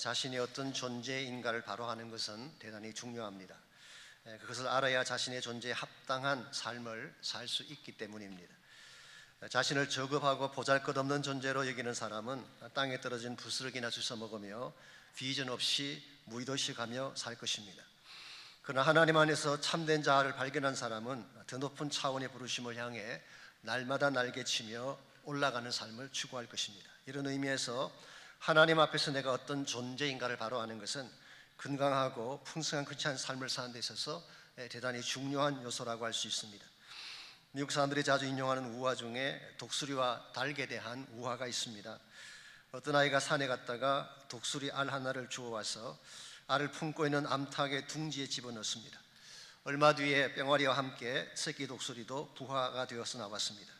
자신이 어떤 존재인가를 바로 아는 것은 대단히 중요합니다. 그것을 알아야 자신의 존재에 합당한 삶을 살 수 있기 때문입니다. 자신을 저급하고 보잘것없는 존재로 여기는 사람은 땅에 떨어진 부스러기나 주워 먹으며 비전 없이 무의도식하며 살 것입니다. 그러나 하나님 안에서 참된 자아를 발견한 사람은 더 높은 차원의 부르심을 향해 날마다 날개치며 올라가는 삶을 추구할 것입니다. 이런 의미에서 하나님 앞에서 내가 어떤 존재인가를 바로 아는 것은 건강하고 풍성한 크리스찬 삶을 사는 데 있어서 대단히 중요한 요소라고 할 수 있습니다. 미국 사람들이 자주 인용하는 우화 중에 독수리와 닭에 대한 우화가 있습니다. 어떤 아이가 산에 갔다가 독수리 알 하나를 주워와서 알을 품고 있는 암탉의 둥지에 집어넣습니다. 얼마 뒤에 뿅아리와 함께 새끼 독수리도 부화가 되어서 나왔습니다.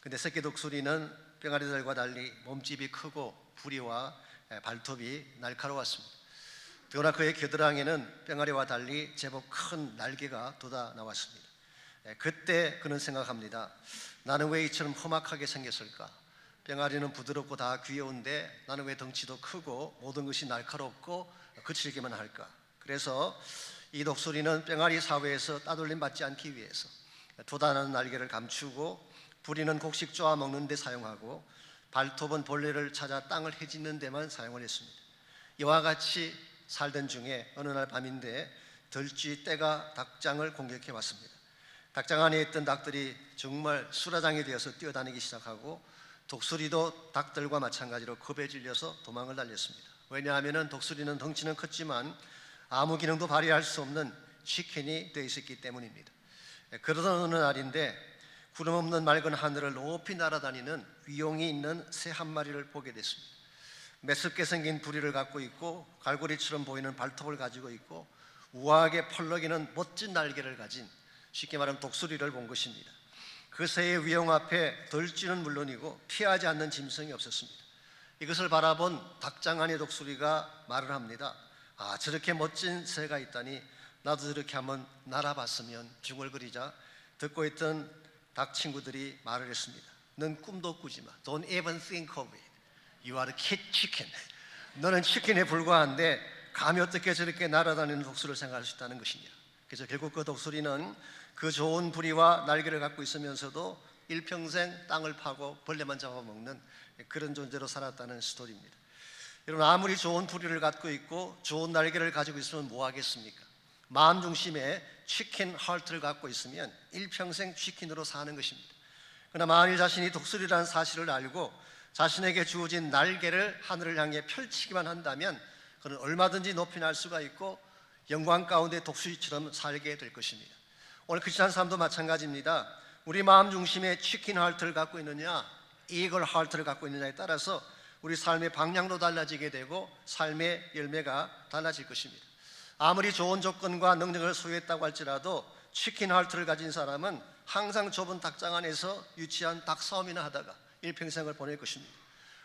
그런데 새끼 독수리는 뿅아리들과 달리 몸집이 크고 부리와 발톱이 날카로웠습니다. 더구나 그의 겨드랑이에는 뿅아리와 달리 제법 큰 날개가 돋아 나왔습니다. 그때 그는 생각합니다. 나는 왜 이처럼 험악하게 생겼을까? 뿅아리는 부드럽고 다 귀여운데 나는 왜 덩치도 크고 모든 것이 날카롭고 거칠기만 할까? 그래서 이 독수리는 뿅아리 사회에서 따돌림 받지 않기 위해서 도단한 날개를 감추고 부리는 곡식 쪼아 먹는 데 사용하고 발톱은 벌레를 찾아 땅을 헤집는 데만 사용을 했습니다. 이와 같이 살던 중에 어느 날 밤인데 들쥐 떼가 닭장을 공격해 왔습니다. 닭장 안에 있던 닭들이 정말 수라장이 되어서 뛰어다니기 시작하고 독수리도 닭들과 마찬가지로 겁에 질려서 도망을 달렸습니다. 왜냐하면 독수리는 덩치는 컸지만 아무 기능도 발휘할 수 없는 치킨이 되어 있었기 때문입니다. 그러던 어느 날인데 구름 없는 맑은 하늘을 높이 날아다니는 위용이 있는 새 한 마리를 보게 됐습니다. 매섭게 생긴 부리를 갖고 있고 갈고리처럼 보이는 발톱을 가지고 있고 우아하게 펄럭이는 멋진 날개를 가진, 쉽게 말하면 독수리를 본 것입니다. 그 새의 위용 앞에 들쥐는 물론이고 피하지 않는 짐승이 없었습니다. 이것을 바라본 닭장 안의 독수리가 말을 합니다. 저렇게 멋진 새가 있다니 나도 저렇게 한번 날아봤으면 중얼거리자 듣고 있던 닭 친구들이 말을 했습니다. 넌 꿈도 꾸지 마. Don't even think of it. You are a chicken. 너는 치킨에 불과한데 감히 어떻게 저렇게 날아다니는 독수리를 생각할 수 있다는 것이냐. 그래서 결국 그 독수리는 그 좋은 부리와 날개를 갖고 있으면서도 일평생 땅을 파고 벌레만 잡아먹는 그런 존재로 살았다는 스토리입니다. 여러분, 아무리 좋은 부리를 갖고 있고 좋은 날개를 가지고 있으면 뭐 하겠습니까? 마음 중심에 치킨 하트를 갖고 있으면 일평생 치킨으로 사는 것입니다. 그러나 만일 자신이 독수리라는 사실을 알고 자신에게 주어진 날개를 하늘을 향해 펼치기만 한다면 그는 얼마든지 높이 날 수가 있고 영광 가운데 독수리처럼 살게 될 것입니다. 오늘 크리스찬 삶도 마찬가지입니다. 우리 마음 중심에 치킨 하트를 갖고 있느냐, 이글 하트를 갖고 있느냐에 따라서 우리 삶의 방향도 달라지게 되고 삶의 열매가 달라질 것입니다. 아무리 좋은 조건과 능력을 소유했다고 할지라도 치킨 하트를 가진 사람은 항상 좁은 닭장 안에서 유치한 닭 싸움이나 하다가 일평생을 보낼 것입니다.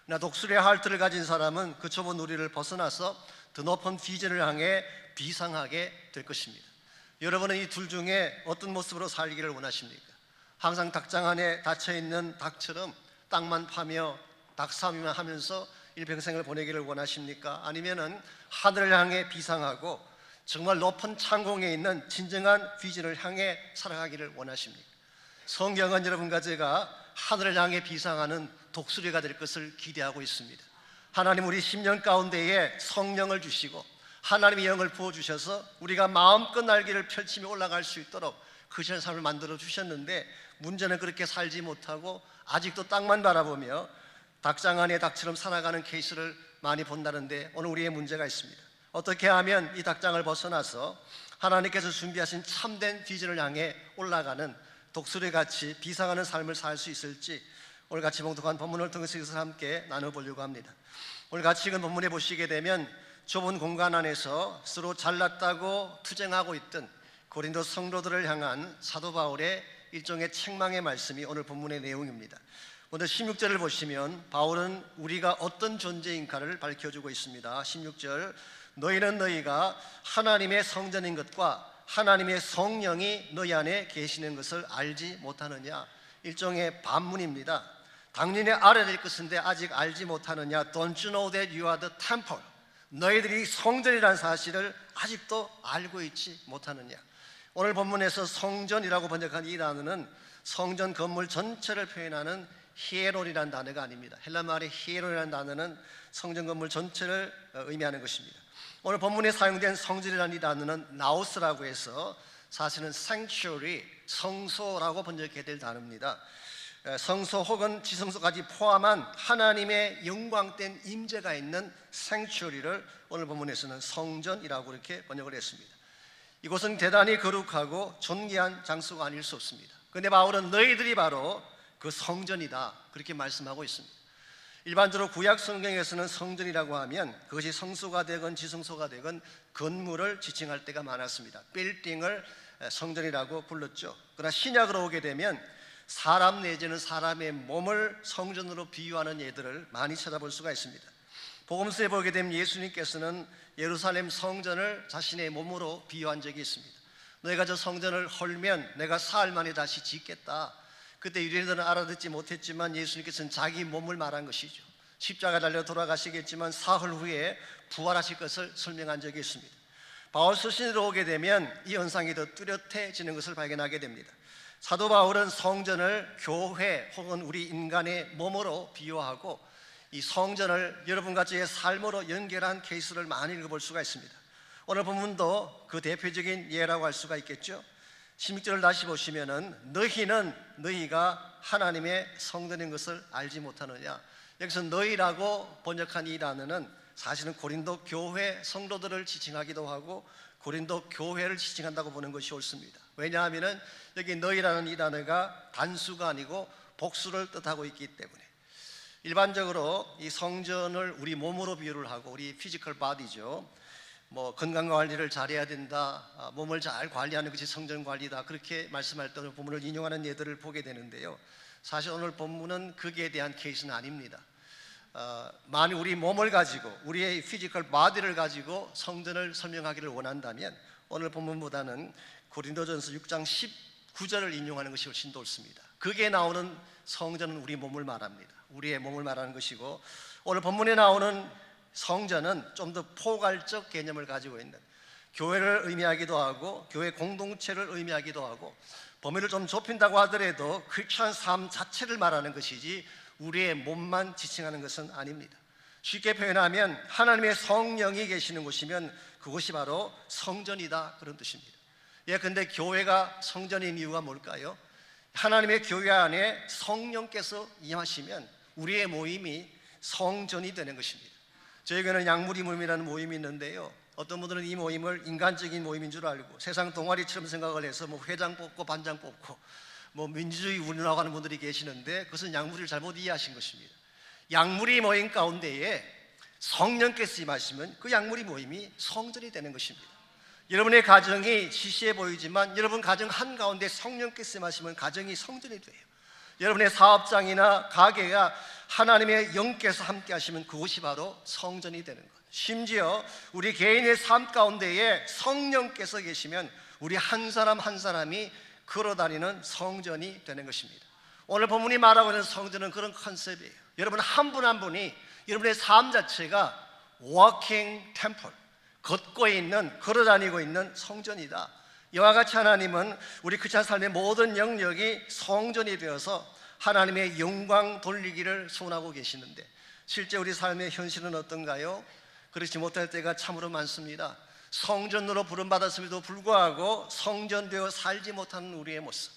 그러나 독수리의 하트를 가진 사람은 그 좁은 우리를 벗어나서 더 높은 비전을 향해 비상하게 될 것입니다. 여러분은 이 둘 중에 어떤 모습으로 살기를 원하십니까? 항상 닭장 안에 닫혀있는 닭처럼 땅만 파며 닭싸움만 하면서 일평생을 보내기를 원하십니까? 아니면은 하늘을 향해 비상하고 정말 높은 창공에 있는 진정한 비전을 향해 살아가기를 원하십니까? 성경은 여러분과 제가 하늘을 향해 비상하는 독수리가 될 것을 기대하고 있습니다. 하나님 우리 심령 가운데에 성령을 주시고 하나님의 영을 부어주셔서 우리가 마음껏 날개를 펼치며 올라갈 수 있도록 그런 삶을 만들어 주셨는데, 문제는 그렇게 살지 못하고 아직도 땅만 바라보며 닭장 안에 닭처럼 살아가는 케이스를 많이 본다는데, 오늘 우리의 문제가 있습니다. 어떻게 하면 이 닭장을 벗어나서 하나님께서 준비하신 참된 비전을 향해 올라가는 독수리같이 비상하는 삶을 살 수 있을지 오늘 같이 봉독한 본문을 통해서 이것을 함께 나눠보려고 합니다. 오늘 같이 읽은 본문에 보시게 되면 좁은 공간 안에서 서로 잘났다고 투쟁하고 있던 고린도 성도들을 향한 사도 바울의 일종의 책망의 말씀이 오늘 본문의 내용입니다. 먼저 16절을 보시면 바울은 우리가 어떤 존재인가를 밝혀주고 있습니다. 16절, 너희는 너희가 하나님의 성전인 것과 하나님의 성령이 너희 안에 계시는 것을 알지 못하느냐. 일종의 반문입니다. 당연히 알아야 될 것인데 아직 알지 못하느냐. Don't you know that you are the temple? 너희들이 성전이라는 사실을 아직도 알고 있지 못하느냐. 오늘 본문에서 성전이라고 번역한 이 단어는 성전 건물 전체를 표현하는 히에론이라는 단어가 아닙니다. 헬라 말의 히에론이라는 단어는 성전 건물 전체를 의미하는 것입니다. 오늘 본문에 사용된 성전이라는 이 단어는 나우스라고 해서 사실은 sanctuary, 성소라고 번역해야 될 단어입니다. 성소 혹은 지성소까지 포함한 하나님의 영광된 임재가 있는 sanctuary를 오늘 본문에서는 성전이라고 이렇게 번역을 했습니다. 이곳은 대단히 거룩하고 존귀한 장소가 아닐 수 없습니다. 그런데 바울은 너희들이 바로 그 성전이다 그렇게 말씀하고 있습니다. 일반적으로 구약 성경에서는 성전이라고 하면 그것이 성소가 되건 지성소가 되건 건물을 지칭할 때가 많았습니다. 빌딩을 성전이라고 불렀죠. 그러나 신약으로 오게 되면 사람 내지는 사람의 몸을 성전으로 비유하는 예들을 많이 찾아볼 수가 있습니다. 복음서에 보게 되면 예수님께서는 예루살렘 성전을 자신의 몸으로 비유한 적이 있습니다. 너희가 저 성전을 헐면 내가 사흘 만에 다시 짓겠다. 그때 유대인들은 알아듣지 못했지만 예수님께서는 자기 몸을 말한 것이죠. 십자가 달려 돌아가시겠지만 사흘 후에 부활하실 것을 설명한 적이 있습니다. 바울 서신으로 오게 되면 이 현상이 더 뚜렷해지는 것을 발견하게 됩니다. 사도 바울은 성전을 교회 혹은 우리 인간의 몸으로 비유하고 이 성전을 여러분과 저의 삶으로 연결한 케이스를 많이 읽어볼 수가 있습니다. 오늘 본문도 그 대표적인 예라고 할 수가 있겠죠. 16절을 다시 보시면은 너희는 너희가 하나님의 성전인 것을 알지 못하느냐. 여기서 너희라고 번역한 이 단어는 사실은 고린도 교회 성도들을 지칭하기도 하고 고린도 교회를 지칭한다고 보는 것이 옳습니다. 왜냐하면 여기 너희라는 이 단어가 단수가 아니고 복수를 뜻하고 있기 때문에 일반적으로 이 성전을 우리 몸으로 비유를 하고 우리 피지컬 바디죠. 건강관리를 잘해야 된다, 몸을 잘 관리하는 것이 성전 관리다 그렇게 말씀할 때 오늘 본문을 인용하는 예들을 보게 되는데요. 사실 오늘 본문은 거기에 대한 케이스는 아닙니다. 만일 우리 몸을 가지고 우리의 피지컬 바디를 가지고 성전을 설명하기를 원한다면 오늘 본문보다는 고린도전서 6장 19절을 인용하는 것이 훨씬 더 옳습니다. 거기에 나오는 성전은 우리 몸을 말합니다. 우리의 몸을 말하는 것이고 오늘 본문에 나오는 성전은 좀 더 포괄적 개념을 가지고 있는 교회를 의미하기도 하고 교회 공동체를 의미하기도 하고 범위를 좀 좁힌다고 하더라도 크리스천 삶 자체를 말하는 것이지 우리의 몸만 지칭하는 것은 아닙니다. 쉽게 표현하면 하나님의 성령이 계시는 곳이면 그곳이 바로 성전이다 그런 뜻입니다. 근데 교회가 성전인 이유가 뭘까요? 하나님의 교회 안에 성령께서 임하시면 우리의 모임이 성전이 되는 것입니다. 저에게는 양무리 모임이라는 모임이 있는데요. 어떤 분들은 이 모임을 인간적인 모임인 줄 알고 세상 동아리처럼 생각을 해서 회장 뽑고 반장 뽑고 민주주의 운운하고 하는 분들이 계시는데 그것은 양무리를 잘못 이해하신 것입니다. 양무리 모임 가운데에 성령께서 임하시면 그 양무리 모임이 성전이 되는 것입니다. 여러분의 가정이 시시해 보이지만 여러분 가정 한가운데 성령께서 임하시면 가정이 성전이 돼요. 여러분의 사업장이나 가게가 하나님의 영께서 함께 하시면 그곳이 바로 성전이 되는 것. 심지어 우리 개인의 삶 가운데에 성령께서 계시면 우리 한 사람 한 사람이 걸어다니는 성전이 되는 것입니다. 오늘 본문이 말하고 있는 성전은 그런 컨셉이에요. 여러분 한 분 한 분이 여러분의 삶 자체가 워킹 템플, 걷고 있는, 걸어다니고 있는 성전이다. 이와 같이 하나님은 우리 크리스찬 삶의 모든 영역이 성전이 되어서 하나님의 영광 돌리기를 소원하고 계시는데 실제 우리 삶의 현실은 어떤가요? 그렇지 못할 때가 참으로 많습니다. 성전으로 부름받았음에도 불구하고 성전되어 살지 못하는 우리의 모습,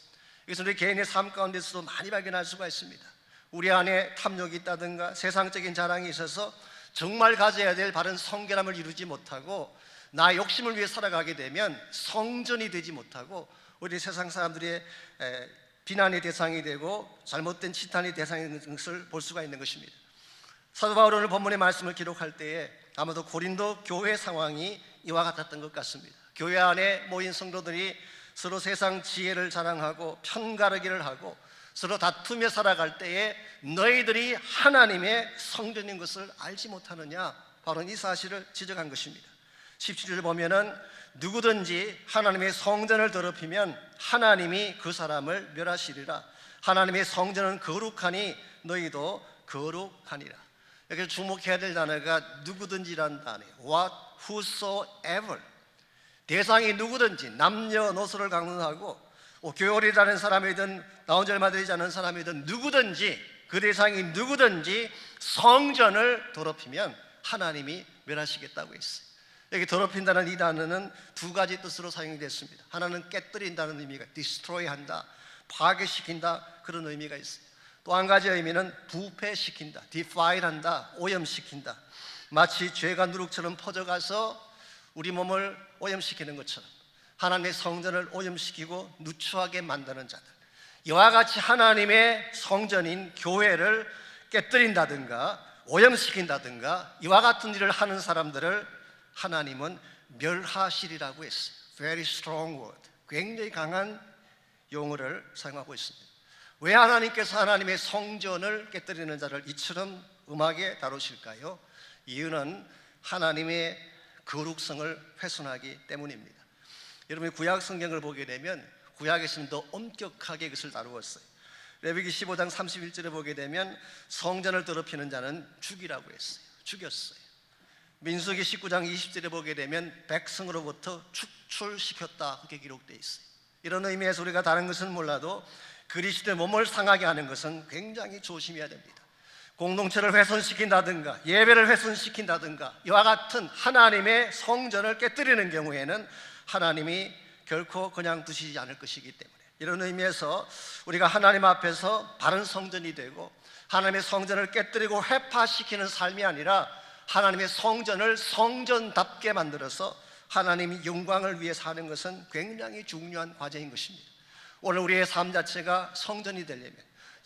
이것은 우리 개인의 삶 가운데서도 많이 발견할 수가 있습니다. 우리 안에 탐욕이 있다든가 세상적인 자랑이 있어서 정말 가져야 될 바른 성결함을 이루지 못하고 나의 욕심을 위해 살아가게 되면 성전이 되지 못하고 우리 세상 사람들의 비난의 대상이 되고 잘못된 치탄의 대상이 되는 것을 볼 수가 있는 것입니다. 사도 바울은 오늘 본문의 말씀을 기록할 때에 아마도 고린도 교회 상황이 이와 같았던 것 같습니다. 교회 안에 모인 성도들이 서로 세상 지혜를 자랑하고 편가르기를 하고 서로 다투며 살아갈 때에 너희들이 하나님의 성전인 것을 알지 못하느냐, 바로 이 사실을 지적한 것입니다. 17절을 보면은 누구든지 하나님의 성전을 더럽히면 하나님이 그 사람을 멸하시리라. 하나님의 성전은 거룩하니 너희도 거룩하니라. 여기서 주목해야 될 단어가 누구든지라는 단어예요. What, whosoever. 대상이 누구든지 남녀노소를 강론하고 교회를 다니는 사람이든 나온 지 얼마 되지 않은 사람이든 누구든지 그 대상이 누구든지 성전을 더럽히면 하나님이 멸하시겠다고 했어요. 여기 더럽힌다는 이 단어는 두 가지 뜻으로 사용이 됐습니다. 하나는 깨뜨린다는 의미가 destroy한다, 파괴시킨다 그런 의미가 있어요. 또 한 가지 의미는 부패시킨다, defile한다, 오염시킨다. 마치 죄가 누룩처럼 퍼져가서 우리 몸을 오염시키는 것처럼 하나님의 성전을 오염시키고 누추하게 만드는 자들, 이와 같이 하나님의 성전인 교회를 깨뜨린다든가 오염시킨다든가 이와 같은 일을 하는 사람들을 하나님은 멸하시리라고 했어요. Very strong word. 굉장히 강한 용어를 사용하고 있습니다. 왜 하나님께서 하나님의 성전을 깨뜨리는 자를 이처럼 음하게 다루실까요? 이유는 하나님의 거룩성을 훼손하기 때문입니다. 여러분이 구약 성경을 보게 되면 구약에서는 더 엄격하게 그것을 다루었어요. 레위기 15장 31절에 보게 되면 성전을 더럽히는 자는 죽이라고 했어요. 죽였어요. 민수기 19장 20절에 보게 되면 백성으로부터 축출시켰다 그렇게 기록되어 있어요. 이런 의미에서 우리가 다른 것은 몰라도 그리스도의 몸을 상하게 하는 것은 굉장히 조심해야 됩니다. 공동체를 훼손시킨다든가 예배를 훼손시킨다든가 이와 같은 하나님의 성전을 깨뜨리는 경우에는 하나님이 결코 그냥 두시지 않을 것이기 때문에 이런 의미에서 우리가 하나님 앞에서 바른 성전이 되고 하나님의 성전을 깨뜨리고 회파시키는 삶이 아니라 하나님의 성전을 성전답게 만들어서 하나님의 영광을 위해 사는 것은 굉장히 중요한 과제인 것입니다. 오늘 우리의 삶 자체가 성전이 되려면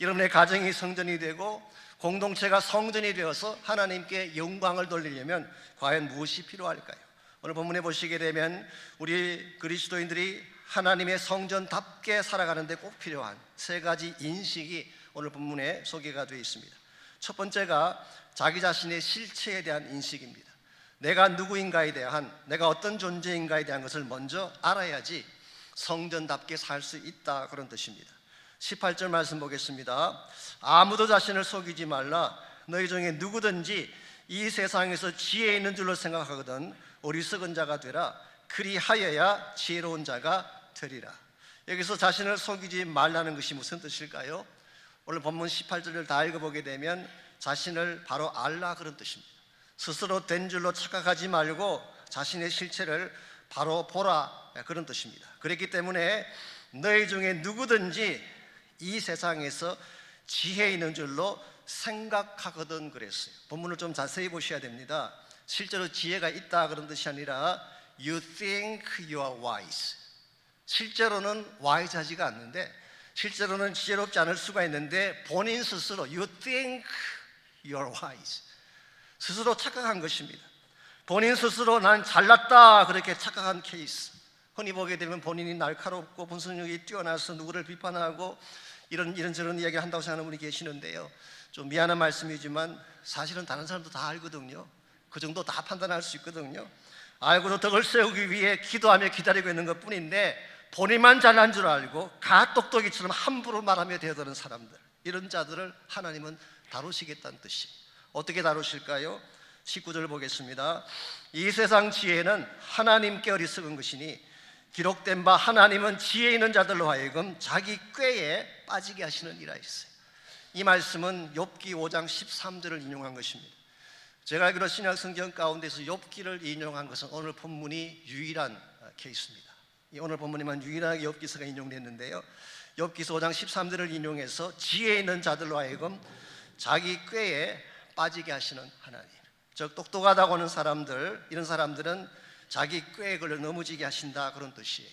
여러분의 가정이 성전이 되고 공동체가 성전이 되어서 하나님께 영광을 돌리려면 과연 무엇이 필요할까요? 오늘 본문에 보시게 되면 우리 그리스도인들이 하나님의 성전답게 살아가는 데 꼭 필요한 세 가지 인식이 오늘 본문에 소개가 되어 있습니다. 첫 번째가 자기 자신의 실체에 대한 인식입니다. 내가 누구인가에 대한, 내가 어떤 존재인가에 대한 것을 먼저 알아야지 성전답게 살 수 있다 그런 뜻입니다. 18절 말씀 보겠습니다. 아무도 자신을 속이지 말라. 너희 중에 누구든지 이 세상에서 지혜 있는 줄로 생각하거든 어리석은 자가 되라. 그리하여야 지혜로운 자가 되리라. 여기서 자신을 속이지 말라는 것이 무슨 뜻일까요? 오늘 본문 18절을 다 읽어보게 되면 자신을 바로 알라 그런 뜻입니다. 스스로 된 줄로 착각하지 말고 자신의 실체를 바로 보라 그런 뜻입니다. 그렇기 때문에 너희 중에 누구든지 이 세상에서 지혜 있는 줄로 생각하거든 그랬어요. 본문을 좀 자세히 보셔야 됩니다. 실제로 지혜가 있다 그런 뜻이 아니라 You think you are wise. 실제로는 wise하지가 않는데 실제로는 지혜롭지 않을 수가 있는데 본인 스스로 You think you are wise. 스스로 착각한 것입니다. 본인 스스로 난 잘났다 그렇게 착각한 케이스. 흔히 보게 되면 본인이 날카롭고 분석력이 뛰어나서 누구를 비판하고 이런저런 이야기를 한다고 생각하는 분이 계시는데요. 좀 미안한 말씀이지만 사실은 다른 사람도 다 알거든요. 그 정도 다 판단할 수 있거든요. 알고도 덕을 세우기 위해 기도하며 기다리고 있는 것뿐인데 본인만 잘난 줄 알고 가똑똑이처럼 함부로 말하며 대드는 사람들, 이런 자들을 하나님은 다루시겠다는 뜻이. 어떻게 다루실까요? 19절 보겠습니다. 이 세상 지혜는 하나님께 어리석은 것이니 기록된 바 하나님은 지혜 있는 자들로 하여금 자기 꾀에 빠지게 하시느니라 했어요. 이 말씀은 욥기 5장 13절을 인용한 것입니다. 제가 알기로 신약 성경 가운데서 욥기를 인용한 것은 오늘 본문이 유일한 케이스입니다. 오늘 본문에만 유일하게 욥기서가 인용됐는데요. 욥기서 5장 13절을 인용해서 지혜 있는 자들로 하여금 자기 꾀에 빠지게 하시는 하나님. 즉 똑똑하다고 하는 사람들, 이런 사람들은 자기 꾀에 걸려 넘어지게 하신다 그런 뜻이에요.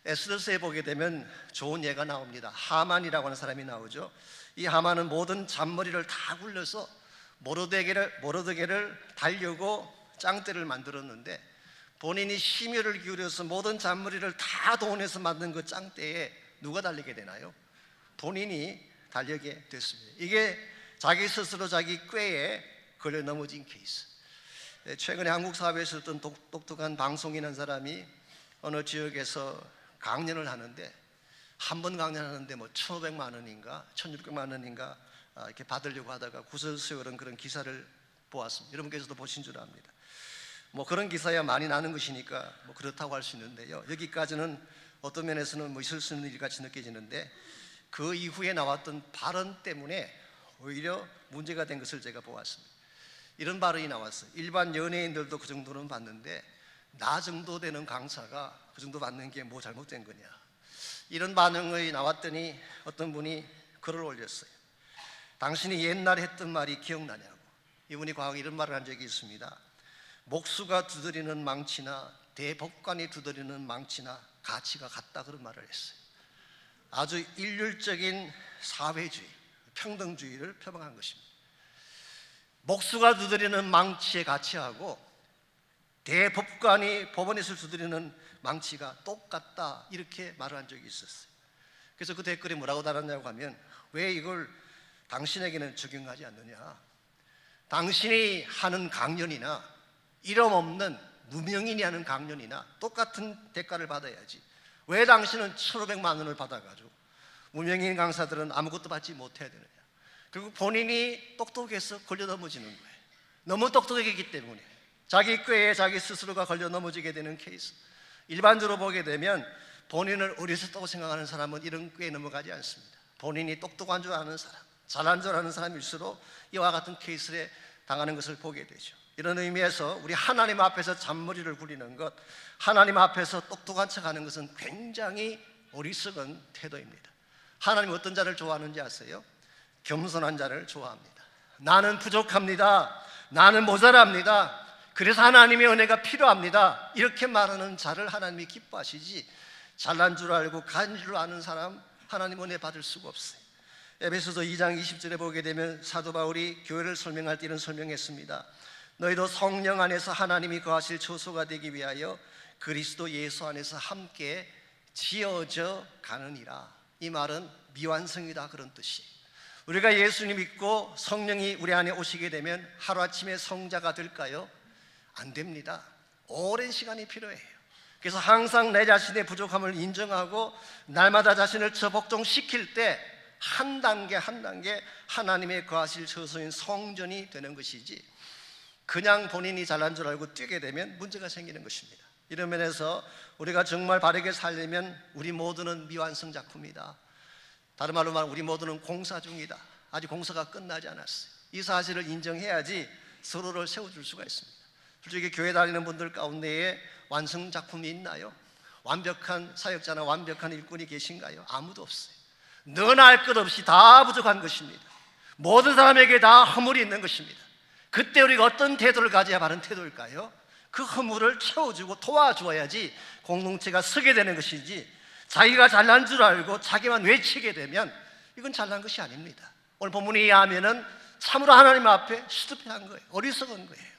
에스더서에 보게 되면 좋은 예가 나옵니다. 하만이라고 하는 사람이 나오죠. 이 하만은 모든 잔머리를 다 굴려서 모르드게를 달려고 짱대를 만들었는데 본인이 심혈을 기울여서 모든 잔머리를 다 동원해서 만든 그 짱대에 누가 달리게 되나요? 본인이 달리게 됐습니다. 이게 자기 스스로 자기 꾀에 걸려 넘어진 케이스. 최근에 한국 사회에서 어떤 독특한 방송인 한 사람이 어느 지역에서 강연을 하는데 한 번 강연하는데 뭐 1,500만 원인가 1,600만 원인가 이렇게 받으려고 하다가 구설수요런 그런 기사를 보았습니다. 여러분께서도 보신 줄 압니다. 뭐 그런 기사야 많이 나는 것이니까 뭐 그렇다고 할 수 있는데요. 여기까지는 어떤 면에서는 뭐 있을 수 있는 일 같이 느껴지는데, 그 이후에 나왔던 발언 때문에 오히려 문제가 된 것을 제가 보았습니다. 이런 발언이 나왔어요. 일반 연예인들도 그 정도는 받는데 나 정도 되는 강사가 그 정도 받는 게 뭐 잘못된 거냐, 이런 반응이 나왔더니 어떤 분이 글을 올렸어요. 당신이 옛날에 했던 말이 기억나냐고. 이분이 과거에 이런 말을 한 적이 있습니다. 목수가 두드리는 망치나 대법관이 두드리는 망치나 가치가 같다, 그런 말을 했어요. 아주 일률적인 사회주의, 평등주의를 표방한 것입니다. 목수가 두드리는 망치의 가치하고 대법관이 법원에서 두드리는 망치가 똑같다, 이렇게 말을 한 적이 있었어요. 그래서 그 댓글에 뭐라고 달았냐고 하면, 왜 이걸 당신에게는 적용하지 않느냐, 당신이 하는 강연이나 이름 없는 무명인이 하는 강연이나 똑같은 대가를 받아야지, 왜 당신은 1,500만 원을 받아가지고 무명인 강사들은 아무것도 받지 못해야 되느냐. 그리고 본인이 똑똑해서 걸려 넘어지는 거예요. 너무 똑똑했기 때문에 자기 꾀에 자기 스스로가 걸려 넘어지게 되는 케이스. 일반적으로 보게 되면 본인을 어리석다고 생각하는 사람은 이런 꾀에 넘어가지 않습니다. 본인이 똑똑한 줄 아는 사람, 잘난 줄 아는 사람일수록 이와 같은 케이스에 당하는 것을 보게 되죠. 이런 의미에서 우리 하나님 앞에서 잔머리를 굴리는 것, 하나님 앞에서 똑똑한 척하는 것은 굉장히 어리석은 태도입니다. 하나님 어떤 자를 좋아하는지 아세요? 겸손한 자를 좋아합니다. 나는 부족합니다, 나는 모자랍니다, 그래서 하나님의 은혜가 필요합니다, 이렇게 말하는 자를 하나님이 기뻐하시지, 잘난 줄 알고 간 줄 아는 사람 하나님 은혜 받을 수가 없어요. 에베소서 2장 20절에 보게 되면 사도 바울이 교회를 설명할 때 이런 설명했습니다. 너희도 성령 안에서 하나님이 거하실 처소가 되기 위하여 그리스도 예수 안에서 함께 지어져 가느니라. 이 말은 미완성이다, 그런 뜻이에요. 우리가 예수님 믿고 성령이 우리 안에 오시게 되면 하루아침에 성자가 될까요? 안 됩니다. 오랜 시간이 필요해요. 그래서 항상 내 자신의 부족함을 인정하고 날마다 자신을 저복종시킬 때 한 단계 한 단계 하나님의 거하실 처소인 성전이 되는 것이지, 그냥 본인이 잘난 줄 알고 뛰게 되면 문제가 생기는 것입니다. 이런 면에서 우리가 정말 바르게 살려면 우리 모두는 미완성 작품이다. 다른 말로 말하면 우리 모두는 공사 중이다. 아직 공사가 끝나지 않았어요. 이 사실을 인정해야지 서로를 세워줄 수가 있습니다. 솔직히 교회 다니는 분들 가운데에 완성 작품이 있나요? 완벽한 사역자나 완벽한 일꾼이 계신가요? 아무도 없어요. 너나 할 것 없이 다 부족한 것입니다. 모든 사람에게 다 허물이 있는 것입니다. 그때 우리가 어떤 태도를 가져야 바른 태도일까요? 그 허물을 채워주고 도와주어야지 공동체가 서게 되는 것이지, 자기가 잘난 줄 알고 자기만 외치게 되면 이건 잘난 것이 아닙니다. 오늘 본문에 의하면 참으로 하나님 앞에 시급한 거예요. 어리석은 거예요.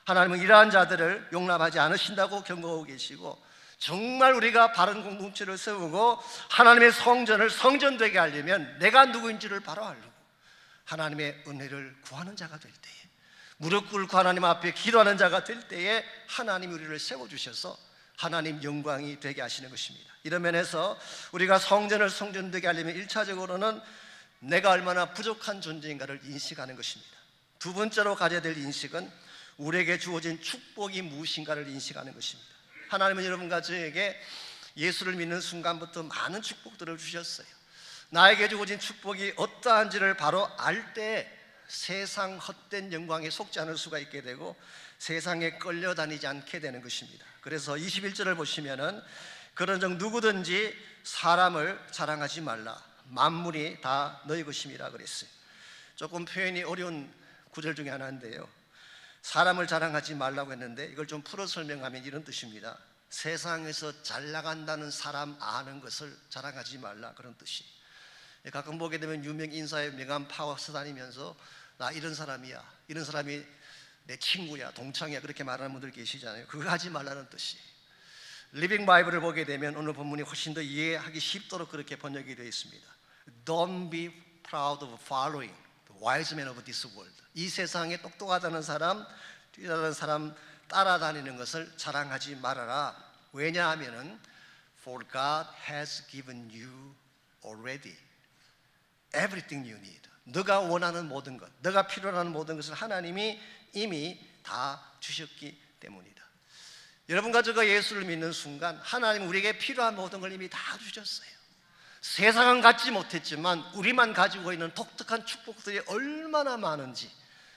하나님은 이러한 자들을 용납하지 않으신다고 경고하고 계시고, 정말 우리가 바른 공동체를 세우고 하나님의 성전을 성전되게 하려면 내가 누구인지를 바로 알고 하나님의 은혜를 구하는 자가 될 때에, 무릎 꿇고 하나님 앞에 기도하는 자가 될 때에 하나님이 우리를 세워주셔서 하나님 영광이 되게 하시는 것입니다. 이런 면에서 우리가 성전을 성전되게 하려면 1차적으로는 내가 얼마나 부족한 존재인가를 인식하는 것입니다. 두 번째로 가져야 될 인식은 우리에게 주어진 축복이 무엇인가를 인식하는 것입니다. 하나님은 여러분과 저에게 예수를 믿는 순간부터 많은 축복들을 주셨어요. 나에게 주어진 축복이 어떠한지를 바로 알 때 세상 헛된 영광에 속지 않을 수가 있게 되고 세상에 끌려다니지 않게 되는 것입니다. 그래서 21절을 보시면은 그런즉 누구든지 사람을 자랑하지 말라, 만물이 다 너희 것임이라 그랬어요. 조금 표현이 어려운 구절 중에 하나인데요, 사람을 자랑하지 말라고 했는데 이걸 좀 풀어 설명하면 이런 뜻입니다. 세상에서 잘 나간다는 사람 아는 것을 자랑하지 말라, 그런 뜻이에요. 가끔 보게 되면 유명 인사의 명함 파워스 다니면서 나 이런 사람이야, 이런 사람이 내 친구야, 동창이야, 그렇게 말하는 분들 계시잖아요. 그거 하지 말라는 뜻이에요. 리빙 바이블을 보게 되면 오늘 본문이 훨씬 더 이해하기 쉽도록 그렇게 번역이 되어 있습니다. Don't be proud of following the wise men of this world. 이 세상에 똑똑하다는 사람, 뛰어나는 사람 따라다니는 것을 자랑하지 말아라. 왜냐하면은 For God has given you already everything you need. 너가 원하는 모든 것, 너가 필요로 하는 모든 것을 하나님이 이미 다 주셨기 때문이다. 여러분과 제가 예수를 믿는 순간 하나님 우리에게 필요한 모든 걸 이미 다 주셨어요. 세상은 갖지 못했지만 우리만 가지고 있는 독특한 축복들이 얼마나 많은지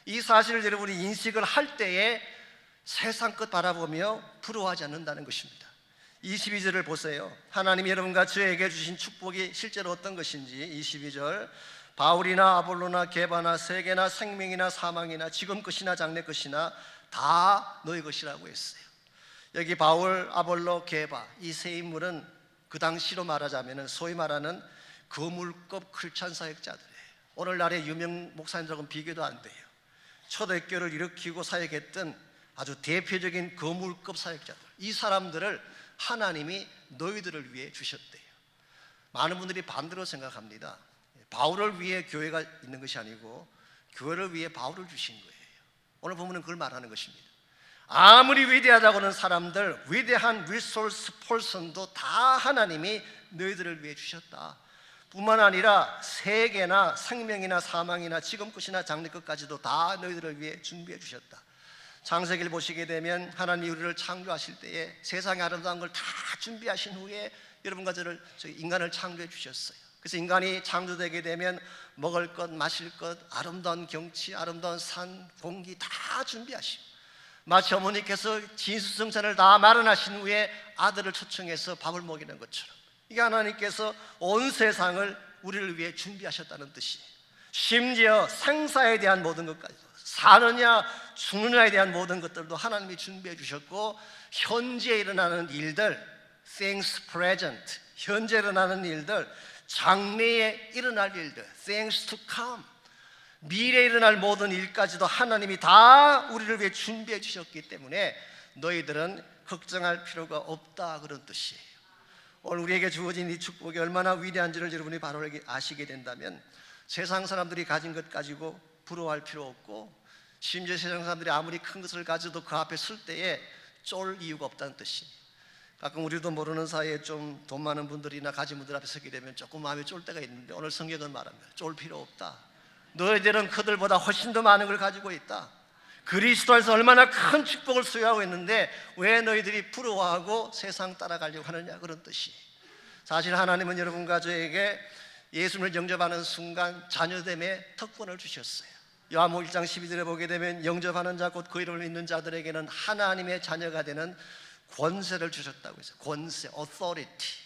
이 사실을 여러분이 인식을 할 때에 세상 끝 바라보며 부러워하지 않는다는 것입니다. 22절을 보세요. 하나님이 여러분과 저에게 주신 축복이 실제로 어떤 것인지 22절 바울이나 아볼로나 게바나 세계나 생명이나 사망이나 지금 것이나 장래 것이나 다 너희 것이라고 했어요. 여기 바울, 아볼로, 게바 이 세 인물은 그 당시로 말하자면 소위 말하는 거물급 크리스찬 사역자들이에요. 오늘날의 유명 목사님들하고는 비교도 안 돼요. 초대교회를 일으키고 사역했던 아주 대표적인 거물급 사역자들, 이 사람들을 하나님이 너희들을 위해 주셨대요. 많은 분들이 반대로 생각합니다. 바울을 위해 교회가 있는 것이 아니고 교회를 위해 바울을 주신 거예요. 오늘 본문은 그걸 말하는 것입니다. 아무리 위대하다고는 사람들, 위대한 리소스 퍼슨도 다 하나님이 너희들을 위해 주셨다. 뿐만 아니라 세계나 생명이나 사망이나 지금 것이나 장래 것까지도 다 너희들을 위해 준비해 주셨다. 창세기를 보시게 되면 하나님이 우리를 창조하실 때에 세상의 아름다운 걸 다 준비하신 후에 여러분과 저희 인간을 창조해 주셨어요. 그래서 인간이 창조되게 되면 먹을 것, 마실 것, 아름다운 경치, 아름다운 산, 공기 다 준비하시고 마치 어머니께서 진수성찬을 다 마련하신 후에 아들을 초청해서 밥을 먹이는 것처럼 이게 하나님께서 온 세상을 우리를 위해 준비하셨다는 뜻이에요. 심지어 생사에 대한 모든 것까지도 사느냐 죽느냐에 대한 모든 것들도 하나님이 준비해 주셨고 현재 일어나는 일들, things present, 현재 일어나는 일들, 장래에 일어날 일들, things to come, 미래에 일어날 모든 일까지도 하나님이 다 우리를 위해 준비해 주셨기 때문에 너희들은 걱정할 필요가 없다, 그런 뜻이에요. 오늘 우리에게 주어진 이 축복이 얼마나 위대한지를 여러분이 바로 아시게 된다면 세상 사람들이 가진 것 가지고 부러워할 필요 없고 심지어 세상 사람들이 아무리 큰 것을 가져도 그 앞에 설 때에 쫄 이유가 없다는 뜻이에요. 가끔 우리도 모르는 사이에 좀 돈 많은 분들이나 가진 분들 앞에 서게 되면 조금 마음이 쫄 때가 있는데 오늘 성경은 말합니다. 쫄 필요 없다. 너희들은 그들보다 훨씬 더 많은 걸 가지고 있다. 그리스도 안에서 얼마나 큰 축복을 소유하고 있는데 왜 너희들이 부러워하고 세상 따라가려고 하느냐, 그런 뜻이에요. 사실 하나님은 여러분과 저에게 예수님을 영접하는 순간 자녀됨의 특권을 주셨어요. 요한복음 1장 12절에 보게 되면 영접하는 자 곧 그 이름을 믿는 자들에게는 하나님의 자녀가 되는 권세를 주셨다고 했어요. 권세, authority.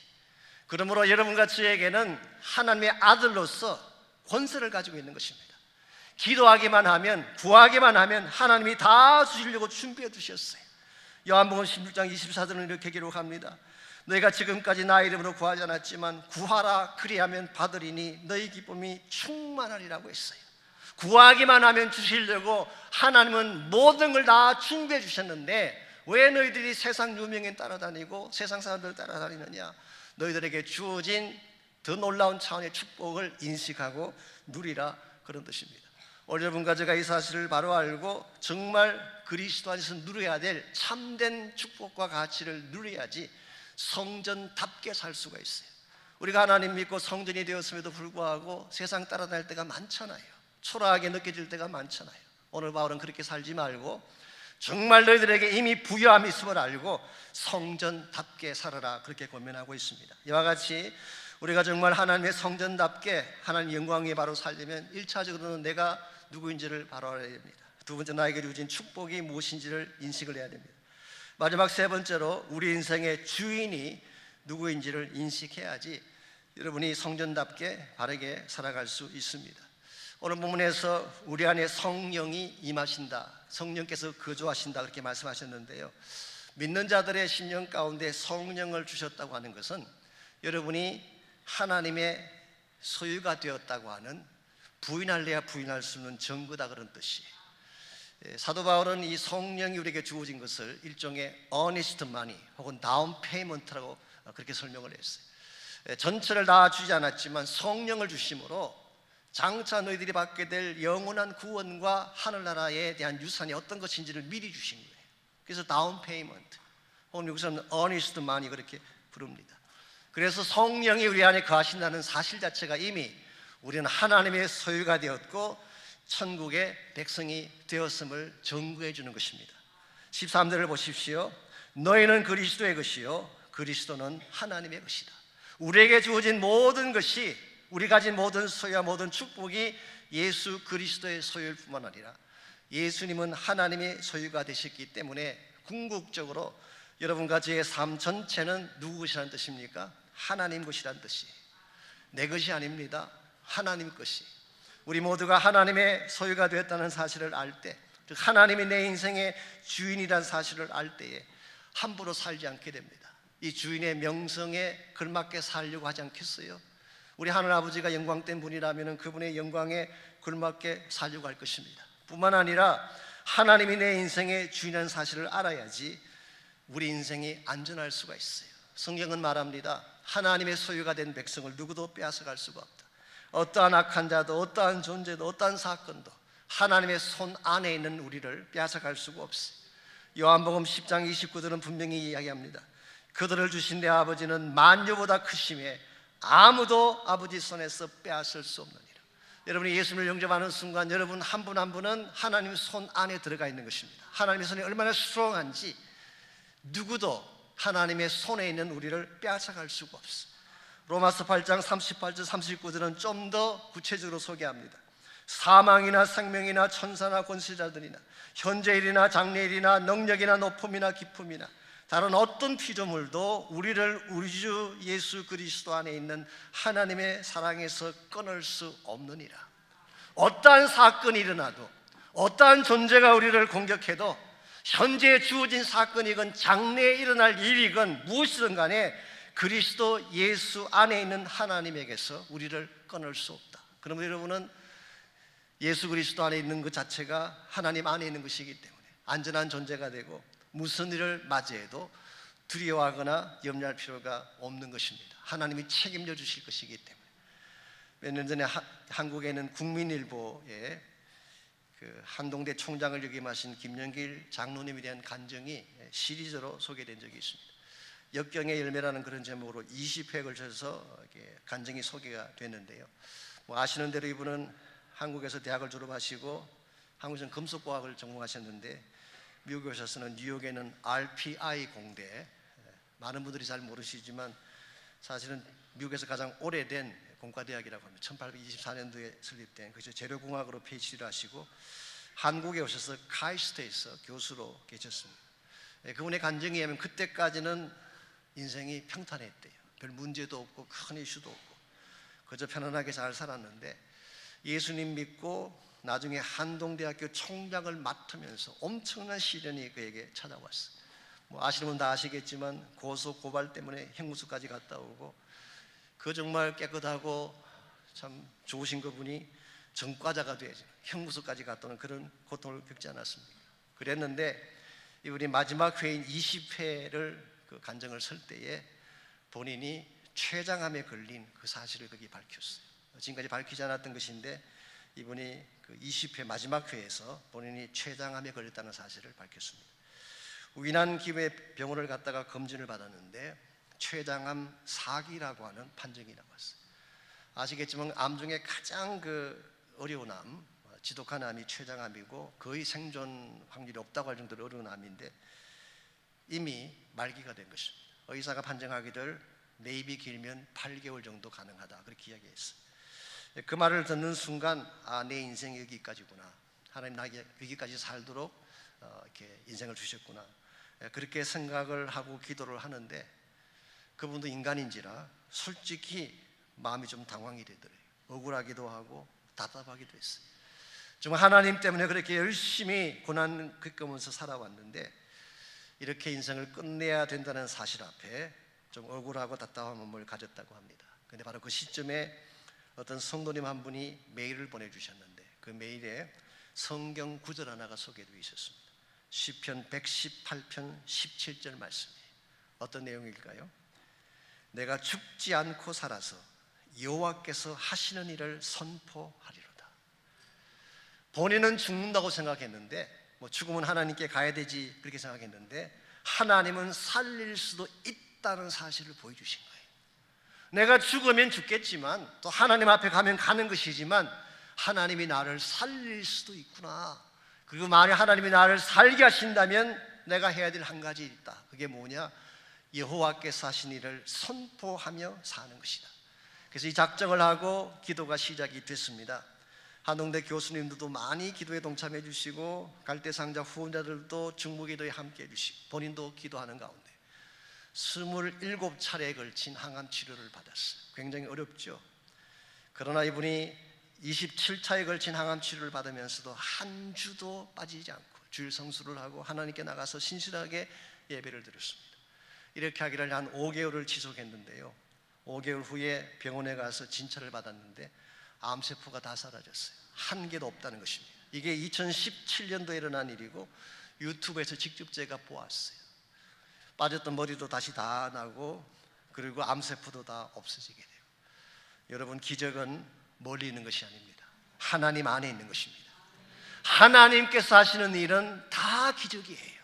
그러므로 여러분과 저에게는 하나님의 아들로서 권세를 가지고 있는 것입니다. 기도하기만 하면, 구하기만 하면 하나님이 다 주시려고 준비해 주셨어요. 요한복음 16장 24절은 이렇게 기록합니다. 너희가 지금까지 나의 이름으로 구하지 않았지만 구하라, 그리하면 받으리니 너희 기쁨이 충만하리라고 했어요. 구하기만 하면 주시려고 하나님은 모든 걸 다 준비해 주셨는데 왜 너희들이 세상 유명인 따라다니고 세상 사람들 따라다니느냐? 너희들에게 주어진 더 놀라운 차원의 축복을 인식하고 누리라, 그런 뜻입니다. 오늘 여러분과 제가 이 사실을 바로 알고 정말 그리스도 안에서 누려야 될 참된 축복과 가치를 누려야지 성전답게 살 수가 있어요. 우리가 하나님 믿고 성전이 되었음에도 불구하고 세상 따라다닐 때가 많잖아요. 초라하게 느껴질 때가 많잖아요. 오늘 바울은 그렇게 살지 말고 정말 너희들에게 이미 부여함이 있음을 알고 성전답게 살아라, 그렇게 권면하고 있습니다. 이와 같이 우리가 정말 하나님의 성전답게 하나님 영광에 바로 살려면 1차적으로는 내가 누구인지를 바로 알아야 됩니다. 두 번째, 나에게 주어진 축복이 무엇인지를 인식을 해야 됩니다. 마지막 세 번째로 우리 인생의 주인이 누구인지를 인식해야지 여러분이 성전답게 바르게 살아갈 수 있습니다. 오늘 본문에서 우리 안에 성령이 임하신다, 성령께서 거주하신다, 그렇게 말씀하셨는데요. 믿는 자들의 심령 가운데 성령을 주셨다고 하는 것은 여러분이 하나님의 소유가 되었다고 하는 부인할래야 부인할 수 없는 증거다, 그런 뜻이에요. 사도 바울은 이 성령이 우리에게 주어진 것을 일종의 earnest money 혹은 다운 페이먼트라고 그렇게 설명을 했어요. 전체를 다 주지 않았지만 성령을 주심으로 장차 너희들이 받게 될 영원한 구원과 하늘나라에 대한 유산이 어떤 것인지를 미리 주신 거예요. 그래서 다운 페이먼트 혹은 여기서는 earnest money 그렇게 부릅니다. 그래서 성령이 우리 안에 거하신다는 사실 자체가 이미 우리는 하나님의 소유가 되었고 천국의 백성이 되었음을 증거해 주는 것입니다. 13절을 보십시오. 너희는 그리스도의 것이요 그리스도는 하나님의 것이다. 우리에게 주어진 모든 것이, 우리 가진 모든 소유와 모든 축복이 예수 그리스도의 소유일 뿐만 아니라 예수님은 하나님의 소유가 되셨기 때문에 궁극적으로 여러분과 저의 삶 전체는 누구 것이라는 뜻입니까? 하나님 것이라는 뜻이에요. 내 것이 아닙니다. 하나님 것이. 우리 모두가 하나님의 소유가 되었다는 사실을 알 때, 즉 하나님이 내 인생의 주인이라는 사실을 알 때에 함부로 살지 않게 됩니다. 이 주인의 명성에 걸맞게 살려고 하지 않겠어요? 우리 하늘 아버지가 영광된 분이라면 그분의 영광에 걸맞게 살려고 할 것입니다. 뿐만 아니라 하나님이 내 인생의 주인이라는 사실을 알아야지 우리 인생이 안전할 수가 있어요. 성경은 말합니다. 하나님의 소유가 된 백성을 누구도 빼앗아갈 수가 없다. 어떠한 악한 자도 어떠한 존재도 어떠한 사건도 하나님의 손 안에 있는 우리를 빼앗아갈 수가 없어요. 요한복음 10장 29절은 분명히 이야기합니다. 그들을 주신 내 아버지는 만유보다 크심에 아무도 아버지 손에서 빼앗을 수 없느니라. 여러분이 예수님을 영접하는 순간 여러분 한 분 한 분은 하나님 손 안에 들어가 있는 것입니다. 하나님의 손이 얼마나 스트롱한지 누구도 하나님의 손에 있는 우리를 빼앗아갈 수가 없어요. 로마서 8장 38절 39절은 좀 더 구체적으로 소개합니다. 사망이나 생명이나 천사나 권세자들이나 현재일이나 장래일이나 능력이나 높음이나 깊음이나 다른 어떤 피조물도 우리를 우리 주 예수 그리스도 안에 있는 하나님의 사랑에서 끊을 수 없느니라. 어떠한 사건이 일어나도 어떠한 존재가 우리를 공격해도 현재 주어진 사건이건 장래에 일어날 일이건 무엇이든 간에 그리스도 예수 안에 있는 하나님에게서 우리를 끊을 수 없다. 그러면 여러분은 예수 그리스도 안에 있는 것 자체가 하나님 안에 있는 것이기 때문에 안전한 존재가 되고 무슨 일을 맞이해도 두려워하거나 염려할 필요가 없는 것입니다. 하나님이 책임져 주실 것이기 때문에. 몇 년 전에 한국에 있는 국민일보에 그 한동대 총장을 역임하신 김영길 장로님에 대한 간증이 시리즈로 소개된 적이 있습니다. 역경의 열매라는 그런 제목으로 20회에 걸쳐서 간증이 소개가 됐는데요. 아시는 대로 이분은 한국에서 대학을 졸업하시고 한국에서는 금속과학을 전공하셨는데 미국에 오셔서는 뉴욕에는 RPI 공대, 많은 분들이 잘 모르시지만 사실은 미국에서 가장 오래된 공과대학이라고 합니다. 1824년도에 설립된, 그래서 재료공학으로 PhD를 하시고 한국에 오셔서 카이스트에서 교수로 계셨습니다. 그분의 간증에 의하면 그때까지는 인생이 평탄했대요. 별 문제도 없고 큰 이슈도 없고 그저 편안하게 잘 살았는데 예수님 믿고 나중에 한동대학교 총장을 맡으면서 엄청난 시련이 그에게 찾아왔어요. 아시는 분 다 아시겠지만 고소 고발 때문에 형무소까지 갔다 오고 그 정말 깨끗하고 참 좋으신 그분이 전과자가 돼야지 형무소까지 갔다 오는 그런 고통을 겪지 않았습니까? 그랬는데 이분이 마지막 회인 20회를 그 간증을 쓸 때에 본인이 췌장암에 걸린 그 사실을 거기 밝혔어요. 지금까지 밝히지 않았던 것인데 이분이 그 20회 마지막 회에서 본인이 췌장암에 걸렸다는 사실을 밝혔습니다. 위난 기회 병원을 갔다가 검진을 받았는데 췌장암 4기라고 하는 판정이 나왔어요. 아시겠지만 암 중에 가장 그 어려운 암, 지독한 암이 췌장암이고 거의 생존 확률이 없다고 할 정도로 어려운 암인데 이미 말기가 된 것입니다. 의사가 판정하기를 maybe 길면 8개월 정도 가능하다 그렇게 이야기했어요. 그 말을 듣는 순간 내 인생이 여기까지구나. 하나님 나에게 여기까지 살도록 이렇게 인생을 주셨구나. 그렇게 생각을 하고 기도를 하는데 그분도 인간인지라 솔직히 마음이 좀 당황이 되더래요. 억울하기도 하고 답답하기도 했어요. 정말 하나님 때문에 그렇게 열심히 고난 겪으면서 살아왔는데 이렇게 인생을 끝내야 된다는 사실 앞에 좀 억울하고 답답한 마음을 가졌다고 합니다. 그런데 바로 그 시점에 어떤 성도님 한 분이 메일을 보내주셨는데 그 메일에 성경 구절 하나가 소개되어 있었습니다. 시편 118편 17절 말씀이에요. 어떤 내용일까요? 내가 죽지 않고 살아서 여호와께서 하시는 일을 선포하리로다. 본인은 죽는다고 생각했는데 죽으면 하나님께 가야 되지 그렇게 생각했는데 하나님은 살릴 수도 있다는 사실을 보여주신 거예요. 내가 죽으면 죽겠지만 또 하나님 앞에 가면 가는 것이지만 하나님이 나를 살릴 수도 있구나. 그리고 만약 하나님이 나를 살게 하신다면 내가 해야 될 한 가지 있다. 그게 뭐냐? 여호와께서 하신 일을 선포하며 사는 것이다. 그래서 이 작정을 하고 기도가 시작이 됐습니다. 한동대 교수님들도 많이 기도에 동참해 주시고 갈대상자 후원자들도 중보기도에 함께 해 주시고 본인도 기도하는 가운데 27차례에 걸친 항암 치료를 받았어요. 굉장히 어렵죠. 그러나 이분이 27차에 걸친 항암 치료를 받으면서도 한 주도 빠지지 않고 주일 성수를 하고 하나님께 나가서 신실하게 예배를 드렸습니다. 이렇게 하기를 한 5개월을 지속했는데요, 5개월 후에 병원에 가서 진찰을 받았는데 암세포가 다 사라졌어요. 한 개도 없다는 것입니다. 이게 2017년도에 일어난 일이고 유튜브에서 직접 제가 보았어요. 빠졌던 머리도 다시 다 나고 그리고 암세포도 다 없어지게 돼요. 여러분, 기적은 멀리 있는 것이 아닙니다. 하나님 안에 있는 것입니다. 하나님께서 하시는 일은 다 기적이에요.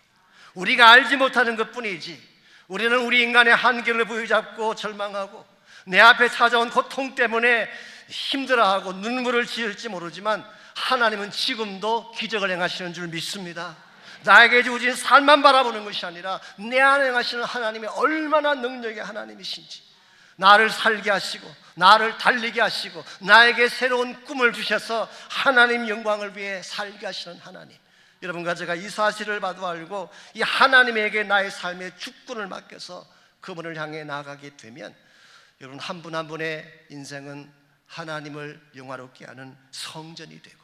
우리가 알지 못하는 것뿐이지 우리는 우리 인간의 한계를 부여잡고 절망하고 내 앞에 찾아온 고통 때문에 힘들어하고 눈물을 지을지 모르지만 하나님은 지금도 기적을 행하시는 줄 믿습니다. 나에게 주어진 삶만 바라보는 것이 아니라 내 안에 행하시는 하나님이 얼마나 능력의 하나님이신지, 나를 살게 하시고 나를 달리게 하시고 나에게 새로운 꿈을 주셔서 하나님 영광을 위해 살게 하시는 하나님, 여러분과 제가 이 사실을 봐도 알고 이 하나님에게 나의 삶의 주권을 맡겨서 그분을 향해 나아가게 되면 여러분, 한 분 한 분의 인생은 하나님을 영화롭게 하는 성전이 되고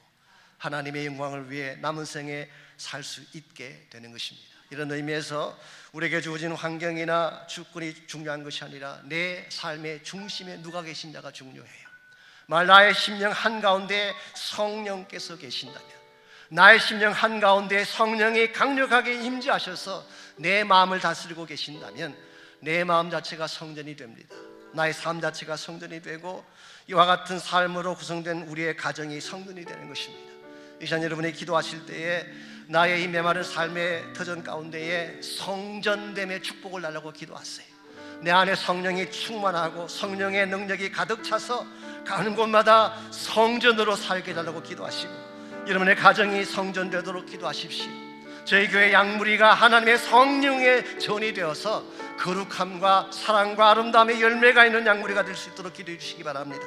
하나님의 영광을 위해 남은 생에 살 수 있게 되는 것입니다. 이런 의미에서 우리에게 주어진 환경이나 주권이 중요한 것이 아니라 내 삶의 중심에 누가 계신자가 중요해요. 만약 나의 심령 한가운데 성령께서 계신다면, 나의 심령 한가운데 성령이 강력하게 임재하셔서 내 마음을 다스리고 계신다면 내 마음 자체가 성전이 됩니다. 나의 삶 자체가 성전이 되고 이와 같은 삶으로 구성된 우리의 가정이 성전이 되는 것입니다. 이 시간 여러분이 기도하실 때에 나의 이 메마른 삶의 터전 가운데에 성전됨의 축복을 달라고 기도하세요. 내 안에 성령이 충만하고 성령의 능력이 가득 차서 가는 곳마다 성전으로 살게 해달라고 기도하시고 여러분의 가정이 성전 되도록 기도하십시오. 저희 교회 양무리가 하나님의 성령의 전이 되어서 거룩함과 사랑과 아름다움의 열매가 있는 양무리가 될 수 있도록 기도해 주시기 바랍니다.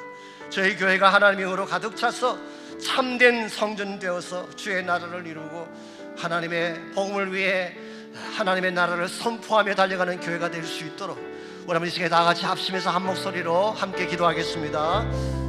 저희 교회가 하나님의 영으로 가득 차서 참된 성전 되어서 주의 나라를 이루고 하나님의 복음을 위해 하나님의 나라를 선포하며 달려가는 교회가 될 수 있도록 우리 한번 이 시간에 다 같이 합심해서 한 목소리로 함께 기도하겠습니다.